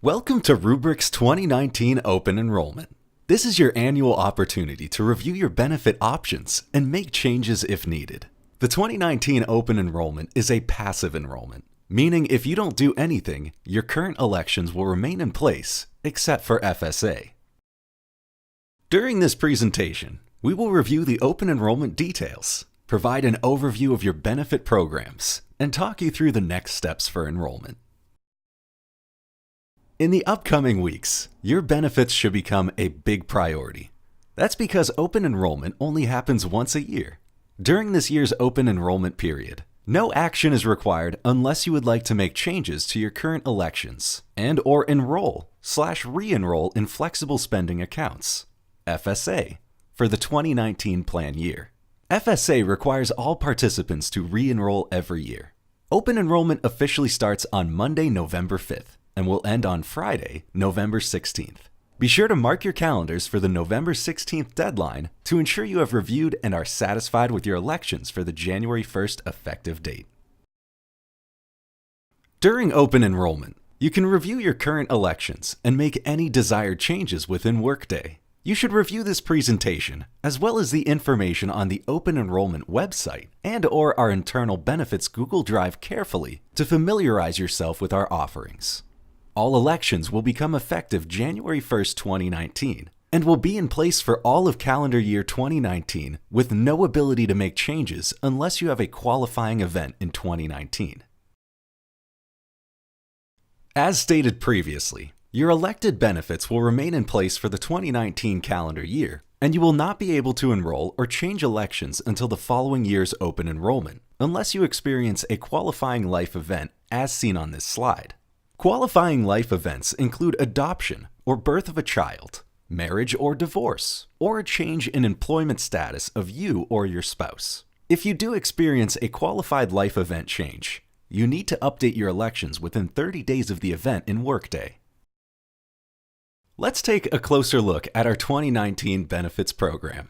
Welcome to Rubrik's 2019 Open Enrollment. This is your annual opportunity to review your benefit options and make changes if needed. The 2019 Open Enrollment is a passive enrollment, meaning if you don't do anything, your current elections will remain in place, except for FSA. During this presentation, we will review the open enrollment details, provide an overview of your benefit programs, and talk you through the next steps for enrollment. In the upcoming weeks, your benefits should become a big priority. That's because open enrollment only happens once a year. During this year's open enrollment period, no action is required unless you would like to make changes to your current elections and/or enroll/re-enroll in flexible spending accounts, FSA, for the 2019 plan year. FSA requires all participants to re-enroll every year. Open enrollment officially starts on Monday, November 5th. And will end on Friday, November 16th. Be sure to mark your calendars for the November 16th deadline to ensure you have reviewed and are satisfied with your elections for the January 1st effective date. During open enrollment, you can review your current elections and make any desired changes within Workday. You should review this presentation, as well as the information on the Open Enrollment website and/or our internal benefits Google Drive carefully to familiarize yourself with our offerings. All elections will become effective January 1st, 2019, and will be in place for all of calendar year 2019 with no ability to make changes unless you have a qualifying event in 2019. As stated previously, your elected benefits will remain in place for the 2019 calendar year, and you will not be able to enroll or change elections until the following year's open enrollment, unless you experience a qualifying life event as seen on this slide. Qualifying life events include adoption or birth of a child, marriage or divorce, or a change in employment status of you or your spouse. If you do experience a qualified life event change, you need to update your elections within 30 days of the event in Workday. Let's take a closer look at our 2019 benefits program.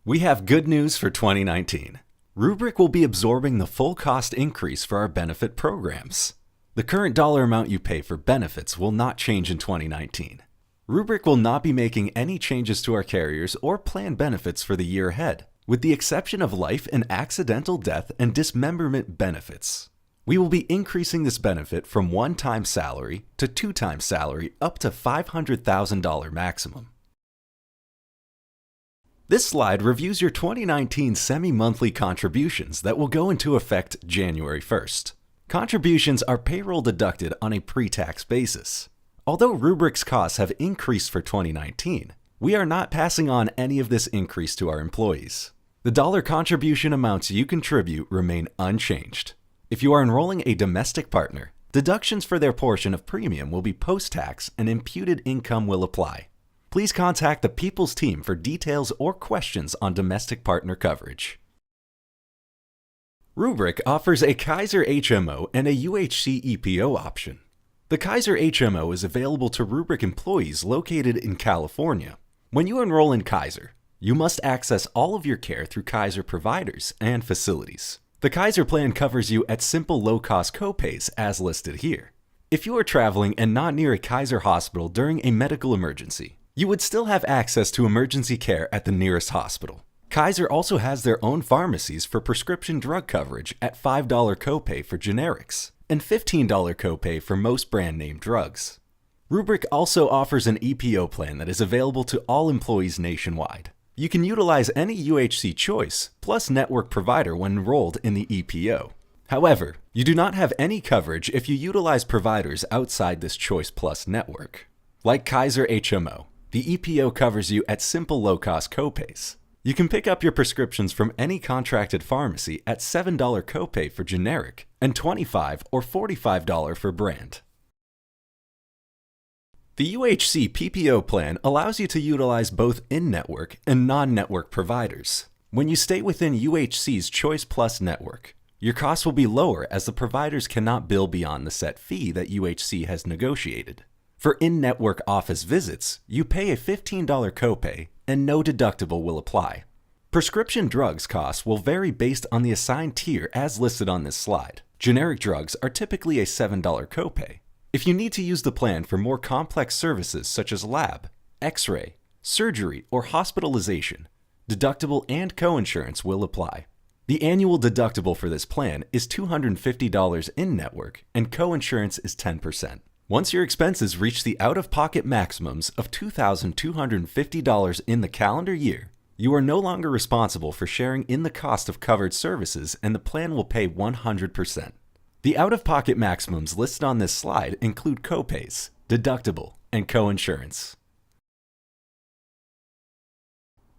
We have good news for 2019. Rubrik will be absorbing the full cost increase for our benefit programs. The current dollar amount you pay for benefits will not change in 2019. Rubrik will not be making any changes to our carriers or plan benefits for the year ahead, with the exception of life and accidental death and dismemberment benefits. We will be increasing this benefit from 1-time salary to 2-time salary up to $500,000 maximum. This slide reviews your 2019 semi-monthly contributions that will go into effect January 1st. Contributions are payroll deducted on a pre-tax basis. Although Rubrik's costs have increased for 2019, we are not passing on any of this increase to our employees. The dollar contribution amounts you contribute remain unchanged. If you are enrolling a domestic partner, deductions for their portion of premium will be post-tax and imputed income will apply. Please contact the People's Team for details or questions on domestic partner coverage. Rubrik offers a Kaiser HMO and a UHC EPO option. The Kaiser HMO is available to Rubrik employees located in California. When you enroll in Kaiser, you must access all of your care through Kaiser providers and facilities. The Kaiser plan covers you at simple low-cost copays as listed here. If you are traveling and not near a Kaiser hospital during a medical emergency, you would still have access to emergency care at the nearest hospital. Kaiser also has their own pharmacies for prescription drug coverage at $5 copay for generics and $15 copay for most brand name drugs. Rubrik also offers an EPO plan that is available to all employees nationwide. You can utilize any UHC choice plus network provider when enrolled in the EPO. However, you do not have any coverage if you utilize providers outside this Choice Plus network. Like Kaiser HMO, the EPO covers you at simple low-cost copays. You can pick up your prescriptions from any contracted pharmacy at $7 copay for generic and $25 or $45 for brand. The UHC PPO plan allows you to utilize both in-network and non-network providers. When you stay within UHC's Choice Plus network, your costs will be lower as the providers cannot bill beyond the set fee that UHC has negotiated. For in-network office visits, you pay a $15 copay and no deductible will apply. Prescription drugs costs will vary based on the assigned tier as listed on this slide. Generic drugs are typically a $7 copay. If you need to use the plan for more complex services such as lab, x-ray, surgery, or hospitalization, deductible and coinsurance will apply. The annual deductible for this plan is $250 in-network and coinsurance is 10%. Once your expenses reach the out-of-pocket maximums of $2,250 in the calendar year, you are no longer responsible for sharing in the cost of covered services and the plan will pay 100%. The out-of-pocket maximums listed on this slide include copays, deductible, and coinsurance.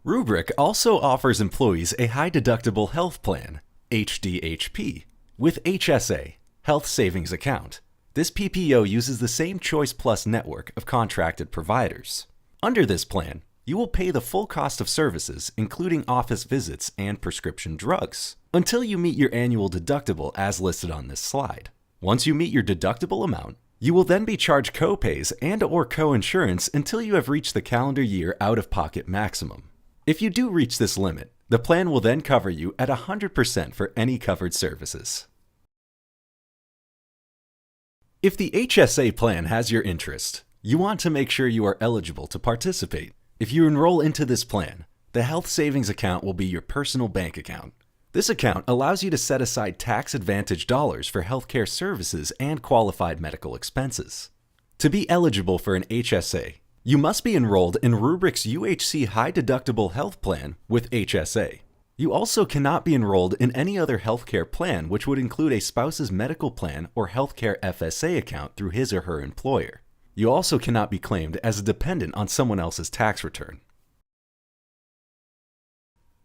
Rubrik also offers employees a high-deductible health plan, HDHP, with HSA, Health Savings Account. This PPO uses the same Choice Plus network of contracted providers. Under this plan, you will pay the full cost of services, including office visits and prescription drugs, until you meet your annual deductible as listed on this slide. Once you meet your deductible amount, you will then be charged copays and/or coinsurance until you have reached the calendar year out-of-pocket maximum. If you do reach this limit, the plan will then cover you at 100% for any covered services. If the HSA plan has your interest, you want to make sure you are eligible to participate. If you enroll into this plan, the Health Savings Account will be your personal bank account. This account allows you to set aside tax-advantaged dollars for healthcare services and qualified medical expenses. To be eligible for an HSA, you must be enrolled in Rubrik's UHC High Deductible Health Plan with HSA. You also cannot be enrolled in any other healthcare plan which would include a spouse's medical plan or healthcare FSA account through his or her employer. You also cannot be claimed as a dependent on someone else's tax return.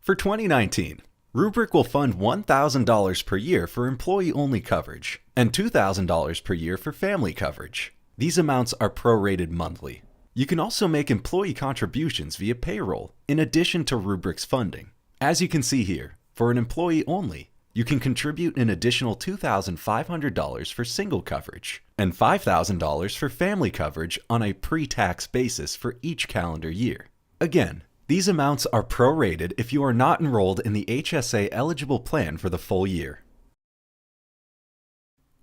For 2019, Rubrik will fund $1,000 per year for employee-only coverage and $2,000 per year for family coverage. These amounts are prorated monthly. You can also make employee contributions via payroll in addition to Rubrik's funding. As you can see here, for an employee only, you can contribute an additional $2,500 for single coverage and $5,000 for family coverage on a pre-tax basis for each calendar year. Again, these amounts are prorated if you are not enrolled in the HSA eligible plan for the full year.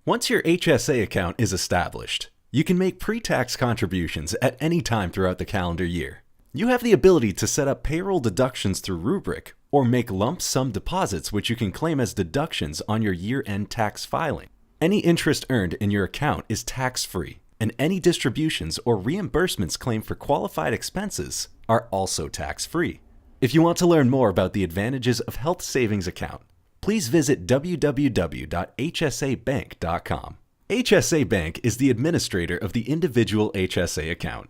Once your HSA account is established, you can make pre-tax contributions at any time throughout the calendar year. You have the ability to set up payroll deductions through Rubrik or make lump sum deposits which you can claim as deductions on your year-end tax filing. Any interest earned in your account is tax-free, and any distributions or reimbursements claimed for qualified expenses are also tax-free. If you want to learn more about the advantages of Health Savings Account, please visit www.hsabank.com. HSA Bank is the administrator of the individual HSA account.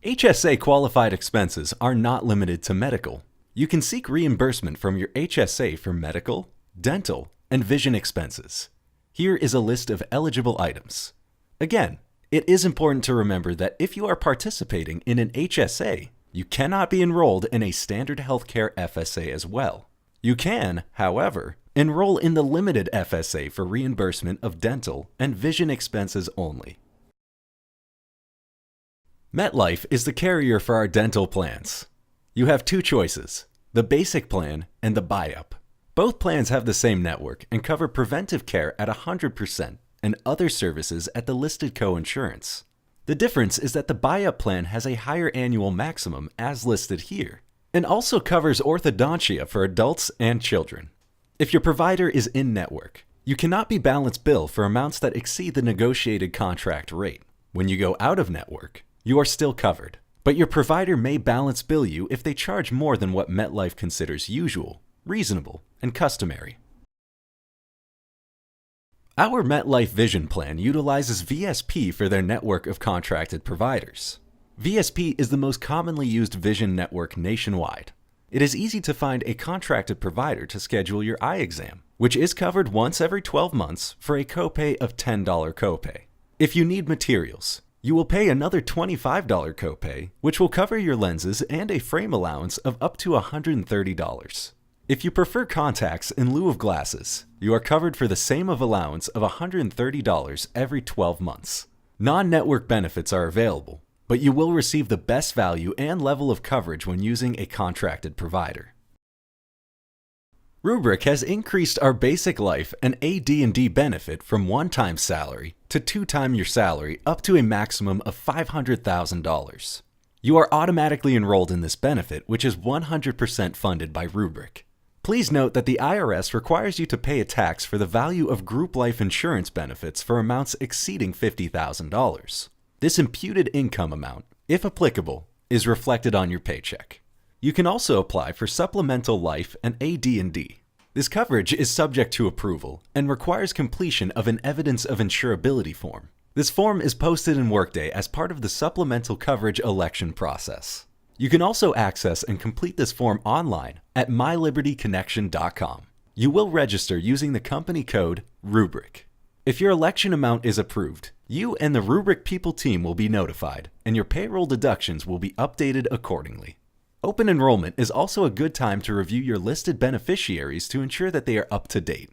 HSA qualified expenses are not limited to medical. You can seek reimbursement from your HSA for medical, dental, and vision expenses. Here is a list of eligible items. Again, it is important to remember that if you are participating in an HSA, you cannot be enrolled in a standard healthcare FSA as well. You can, however, enroll in the limited FSA for reimbursement of dental and vision expenses only. MetLife is the carrier for our dental plans. You have two choices, the basic plan and the buy-up. Both plans have the same network and cover preventive care at 100% and other services at the listed coinsurance. The difference is that the buy-up plan has a higher annual maximum as listed here, and also covers orthodontia for adults and children. If your provider is in-network, you cannot be balance bill for amounts that exceed the negotiated contract rate. When you go out of network, you are still covered, but your provider may balance bill you if they charge more than what MetLife considers usual, reasonable, and customary. Our MetLife Vision Plan utilizes VSP for their network of contracted providers. VSP is the most commonly used vision network nationwide. It is easy to find a contracted provider to schedule your eye exam, which is covered once every 12 months for a copay of $10 copay. If you need materials, you will pay another $25 copay, which will cover your lenses and a frame allowance of up to $130. If you prefer contacts in lieu of glasses, you are covered for the same allowance of $130 every 12 months. Non-network benefits are available, but you will receive the best value and level of coverage when using a contracted provider. Rubrik has increased our basic life and AD&D benefit from one-time salary to two-time your salary up to a maximum of $500,000. You are automatically enrolled in this benefit, which is 100% funded by Rubrik. Please note that the IRS requires you to pay a tax for the value of group life insurance benefits for amounts exceeding $50,000. This imputed income amount, if applicable, is reflected on your paycheck. You can also apply for supplemental life and AD&D. This coverage is subject to approval and requires completion of an evidence of insurability form. This form is posted in Workday as part of the supplemental coverage election process. You can also access and complete this form online at mylibertyconnection.com. You will register using the company code Rubrik. If your election amount is approved, you and the Rubrik People team will be notified, and your payroll deductions will be updated accordingly. Open enrollment is also a good time to review your listed beneficiaries to ensure that they are up to date.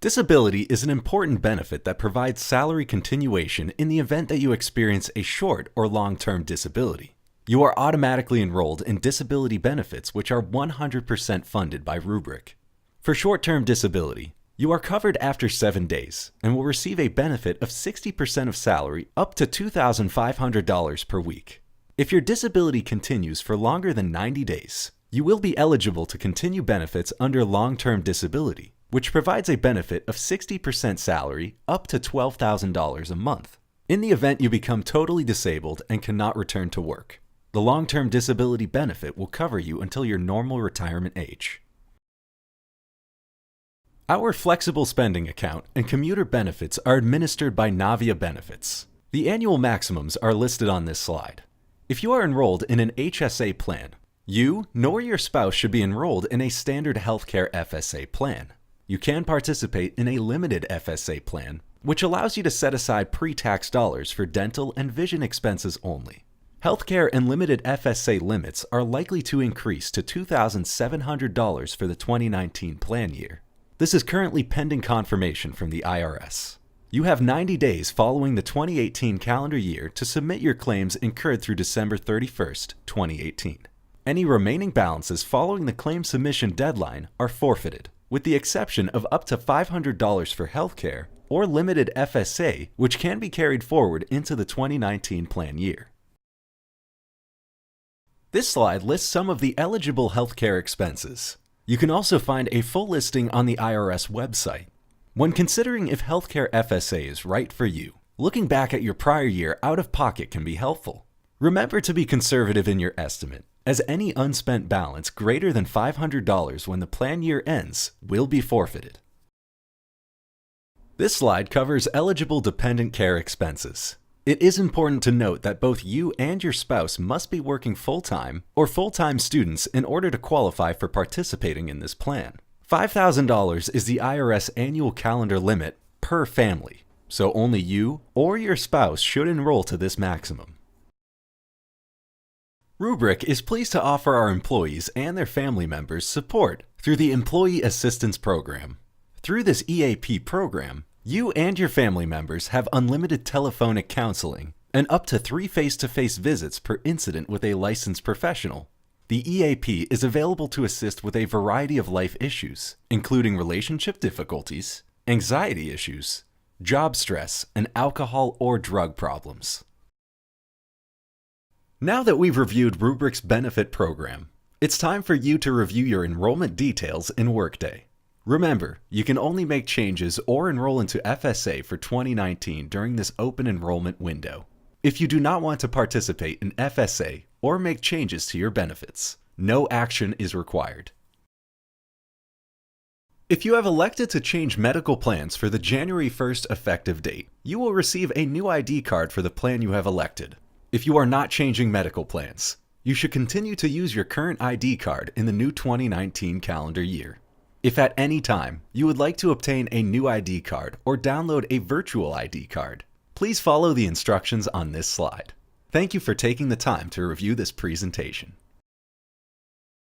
Disability is an important benefit that provides salary continuation in the event that you experience a short or long-term disability. You are automatically enrolled in disability benefits, which are 100% funded by Rubrik. For short-term disability, you are covered after 7 days and will receive a benefit of 60% of salary up to $2,500 per week. If your disability continues for longer than 90 days, you will be eligible to continue benefits under long-term disability, which provides a benefit of 60% salary up to $12,000 a month. In the event you become totally disabled and cannot return to work, the long-term disability benefit will cover you until your normal retirement age. Our flexible spending account and commuter benefits are administered by Navia Benefits. The annual maximums are listed on this slide. If you are enrolled in an HSA plan, you nor your spouse should be enrolled in a standard healthcare FSA plan. You can participate in a limited FSA plan, which allows you to set aside pre-tax dollars for dental and vision expenses only. Healthcare and limited FSA limits are likely to increase to $2,700 for the 2019 plan year. This is currently pending confirmation from the IRS. You have 90 days following the 2018 calendar year to submit your claims incurred through December 31st, 2018. Any remaining balances following the claim submission deadline are forfeited, with the exception of up to $500 for healthcare or limited FSA, which can be carried forward into the 2019 plan year. This slide lists some of the eligible healthcare expenses. You can also find a full listing on the IRS website. When considering if healthcare FSA is right for you, looking back at your prior year out-of-pocket can be helpful. Remember to be conservative in your estimate, as any unspent balance greater than $500 when the plan year ends will be forfeited. This slide covers eligible dependent care expenses. It is important to note that both you and your spouse must be working full-time or full-time students in order to qualify for participating in this plan. $5,000 is the IRS annual calendar limit per family, so only you or your spouse should enroll to this maximum. Rubrik is pleased to offer our employees and their family members support through the Employee Assistance Program. Through this EAP program, you and your family members have unlimited telephonic counseling and up to 3 face-to-face visits per incident with a licensed professional. The EAP is available to assist with a variety of life issues, including relationship difficulties, anxiety issues, job stress, and alcohol or drug problems. Now that we've reviewed Rubrik's benefit program, it's time for you to review your enrollment details in Workday. Remember, you can only make changes or enroll into FSA for 2019 during this open enrollment window. If you do not want to participate in FSA or make changes to your benefits, no action is required. If you have elected to change medical plans for the January 1st effective date, you will receive a new ID card for the plan you have elected. If you are not changing medical plans, you should continue to use your current ID card in the new 2019 calendar year. If at any time you would like to obtain a new ID card or download a virtual ID card, please follow the instructions on this slide. Thank you for taking the time to review this presentation.